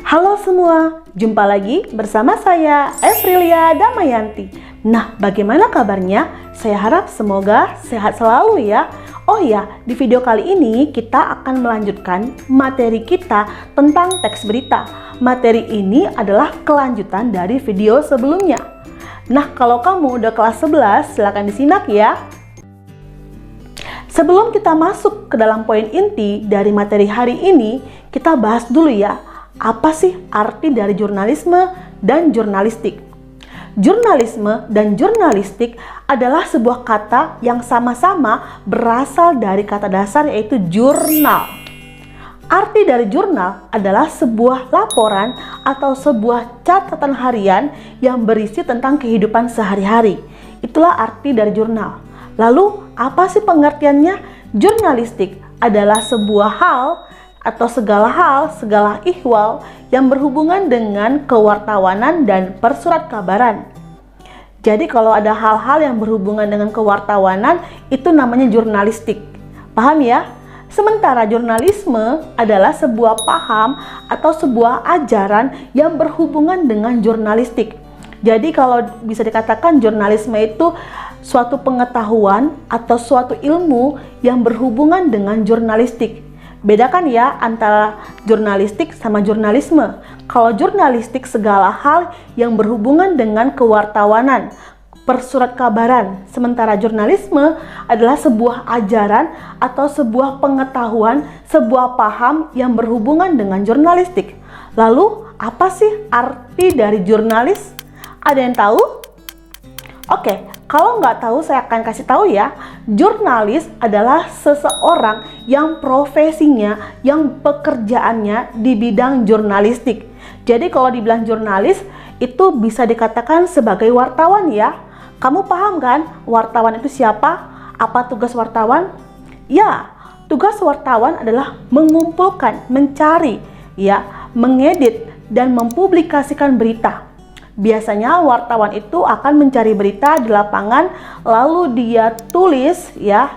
Halo semua, jumpa lagi bersama saya Evrilia Damayanti. Nah, bagaimana kabarnya? Saya harap semoga sehat selalu ya. Oh ya, di video kali ini kita akan melanjutkan materi kita tentang teks berita. Materi ini adalah kelanjutan dari video sebelumnya. Nah, kalau kamu udah kelas 11, silakan disimak ya. Sebelum kita masuk ke dalam poin inti dari materi hari ini, kita bahas dulu ya, apa sih arti dari jurnalisme dan jurnalistik? Jurnalisme dan jurnalistik adalah sebuah kata yang sama-sama berasal dari kata dasar yaitu jurnal. Arti dari jurnal adalah sebuah laporan atau sebuah catatan harian yang berisi tentang kehidupan sehari-hari. Itulah arti dari jurnal. Lalu, apa sih pengertiannya? Jurnalistik adalah sebuah hal atau segala ihwal yang berhubungan dengan kewartawanan dan persurat kabaran. Jadi kalau ada hal-hal yang berhubungan dengan kewartawanan, itu namanya jurnalistik. Paham ya? Sementara jurnalisme adalah sebuah paham atau sebuah ajaran yang berhubungan dengan jurnalistik. Jadi kalau bisa dikatakan jurnalisme itu suatu pengetahuan atau suatu ilmu yang berhubungan dengan jurnalistik. Bedakan ya antara jurnalistik sama jurnalisme. Kalau jurnalistik segala hal yang berhubungan dengan kewartawanan, persurat kabaran. Sementara jurnalisme adalah sebuah ajaran atau sebuah pengetahuan, sebuah paham yang berhubungan dengan jurnalistik. Lalu, apa sih arti dari jurnalis? Ada yang tahu? Oke, kalau nggak tahu saya akan kasih tahu ya. Jurnalis adalah seseorang yang profesinya, yang pekerjaannya di bidang jurnalistik. Jadi kalau dibilang jurnalis, itu bisa dikatakan sebagai wartawan ya. Kamu paham kan wartawan itu siapa? Apa tugas wartawan? Ya, tugas wartawan adalah mengumpulkan, mencari, ya, mengedit, dan mempublikasikan berita. Biasanya wartawan itu akan mencari berita di lapangan, lalu dia tulis ya,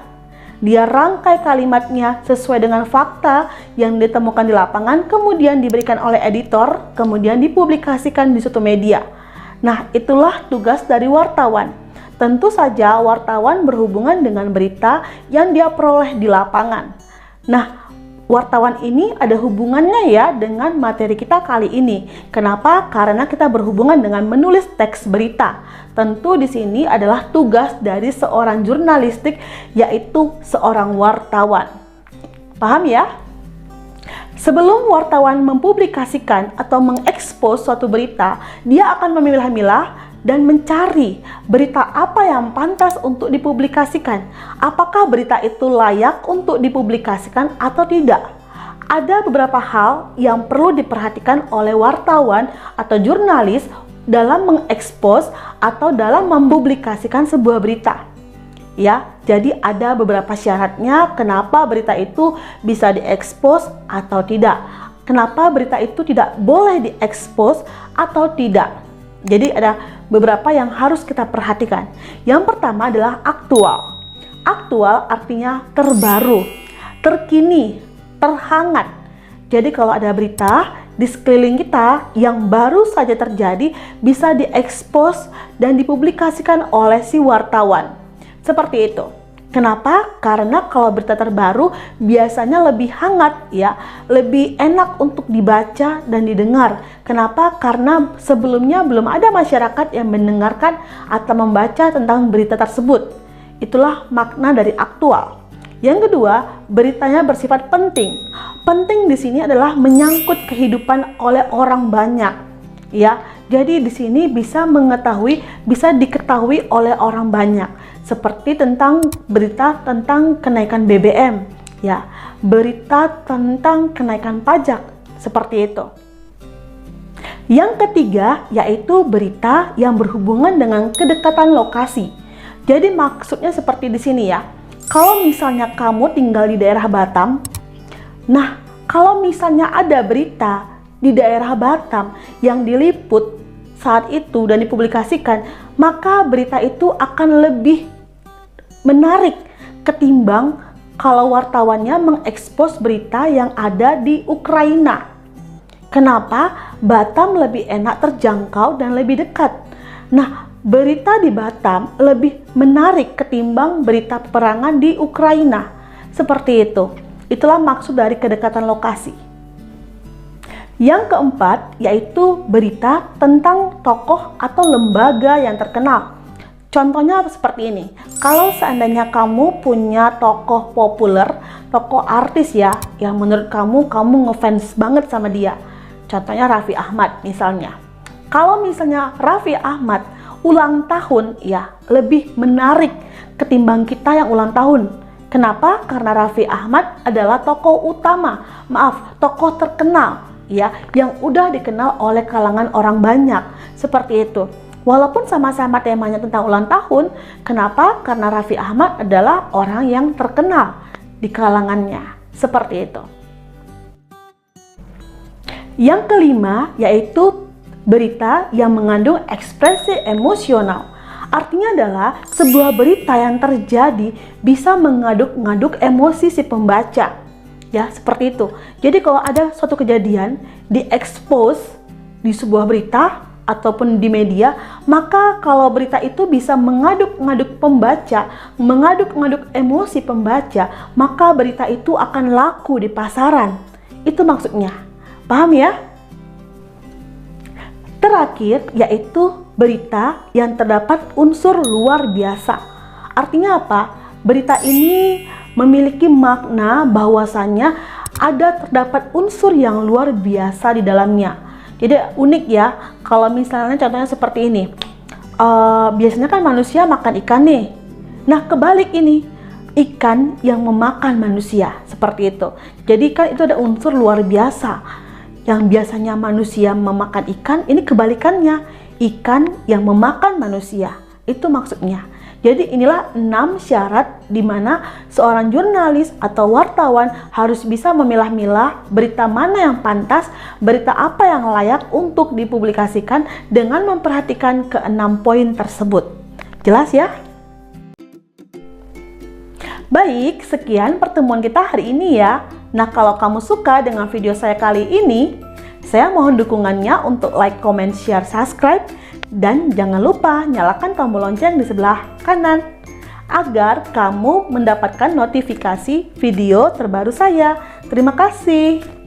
dia rangkai kalimatnya sesuai dengan fakta yang ditemukan di lapangan, kemudian diberikan oleh editor, kemudian dipublikasikan di suatu media. Nah, itulah tugas dari wartawan. Tentu saja wartawan berhubungan dengan berita yang dia peroleh di lapangan. Nah, wartawan ini ada hubungannya ya dengan materi kita kali ini. Kenapa? Karena kita berhubungan dengan menulis teks berita. Tentu di sini adalah tugas dari seorang jurnalistik, yaitu seorang wartawan. Paham ya? Sebelum wartawan mempublikasikan atau mengekspos suatu berita, dia akan memilah-milah dan mencari berita apa yang pantas untuk dipublikasikan. Apakah berita itu layak untuk dipublikasikan atau tidak? Ada beberapa hal yang perlu diperhatikan oleh wartawan atau jurnalis dalam mengekspos atau dalam mempublikasikan sebuah berita. Ya, jadi ada beberapa syaratnya kenapa berita itu bisa diekspos atau tidak. Kenapa berita itu tidak boleh diekspos atau tidak. Jadi ada beberapa yang harus kita perhatikan. Yang pertama adalah aktual. Aktual artinya terbaru, terkini, terhangat. Jadi kalau ada berita di sekeliling kita yang baru saja terjadi, bisa diekspos dan dipublikasikan oleh si wartawan. Seperti itu. Kenapa? Karena kalau berita terbaru biasanya lebih hangat ya, lebih enak untuk dibaca dan didengar. Kenapa? Karena sebelumnya belum ada masyarakat yang mendengarkan atau membaca tentang berita tersebut. Itulah makna dari aktual. Yang kedua, beritanya bersifat penting. Penting di sini adalah menyangkut kehidupan oleh orang banyak. Ya, jadi di sini bisa diketahui oleh orang banyak. Seperti tentang berita tentang kenaikan BBM, ya, berita tentang kenaikan pajak, seperti itu. Yang ketiga yaitu berita yang berhubungan dengan kedekatan lokasi. Jadi maksudnya seperti di sini ya. Kalau misalnya kamu tinggal di daerah Batam, nah kalau misalnya ada berita di daerah Batam yang diliput saat itu dan dipublikasikan, maka berita itu akan lebih menarik ketimbang kalau wartawannya mengekspos berita yang ada di Ukraina. Kenapa? Batam lebih enak terjangkau dan lebih dekat. Nah, berita di Batam lebih menarik ketimbang berita peperangan di Ukraina. Seperti itu. Itulah maksud dari kedekatan lokasi. Yang keempat, yaitu berita tentang tokoh atau lembaga yang terkenal. Contohnya seperti ini. Kalau seandainya kamu punya tokoh populer, tokoh artis ya, yang menurut kamu ngefans banget sama dia. Contohnya Raffi Ahmad misalnya. Kalau misalnya Raffi Ahmad ulang tahun, ya lebih menarik ketimbang kita yang ulang tahun. Kenapa? Karena Raffi Ahmad adalah tokoh utama, tokoh terkenal ya, yang udah dikenal oleh kalangan orang banyak. Seperti itu. Walaupun sama-sama temanya tentang ulang tahun, kenapa? Karena Raffi Ahmad adalah orang yang terkenal di kalangannya. Seperti itu. Yang kelima, yaitu berita yang mengandung ekspresi emosional. Artinya adalah sebuah berita yang terjadi bisa mengaduk-ngaduk emosi si pembaca. Ya, seperti itu. Jadi kalau ada suatu kejadian diekspos di sebuah berita ataupun di media, maka kalau berita itu bisa mengaduk-ngaduk pembaca, mengaduk-ngaduk emosi pembaca, maka berita itu akan laku di pasaran. Itu maksudnya. Paham ya? Terakhir, yaitu berita yang terdapat unsur luar biasa. Artinya apa? Berita ini memiliki makna bahwasannya terdapat unsur yang luar biasa di dalamnya. Jadi unik ya, kalau misalnya contohnya seperti ini. Biasanya kan manusia makan ikan nih. Nah, kebalik ini, ikan yang memakan manusia, seperti itu. Jadi kan itu ada unsur luar biasa. Yang biasanya manusia memakan ikan, ini kebalikannya, ikan yang memakan manusia. Itu maksudnya. Jadi inilah 6 syarat di mana seorang jurnalis atau wartawan harus bisa memilah-milah berita mana yang pantas, berita apa yang layak untuk dipublikasikan dengan memperhatikan ke-6 poin tersebut. Jelas ya? Baik, sekian pertemuan kita hari ini ya. Nah, kalau kamu suka dengan video saya kali ini, saya mohon dukungannya untuk like, comment, share, subscribe. Dan jangan lupa nyalakan tombol lonceng di sebelah kanan agar kamu mendapatkan notifikasi video terbaru saya. Terima kasih.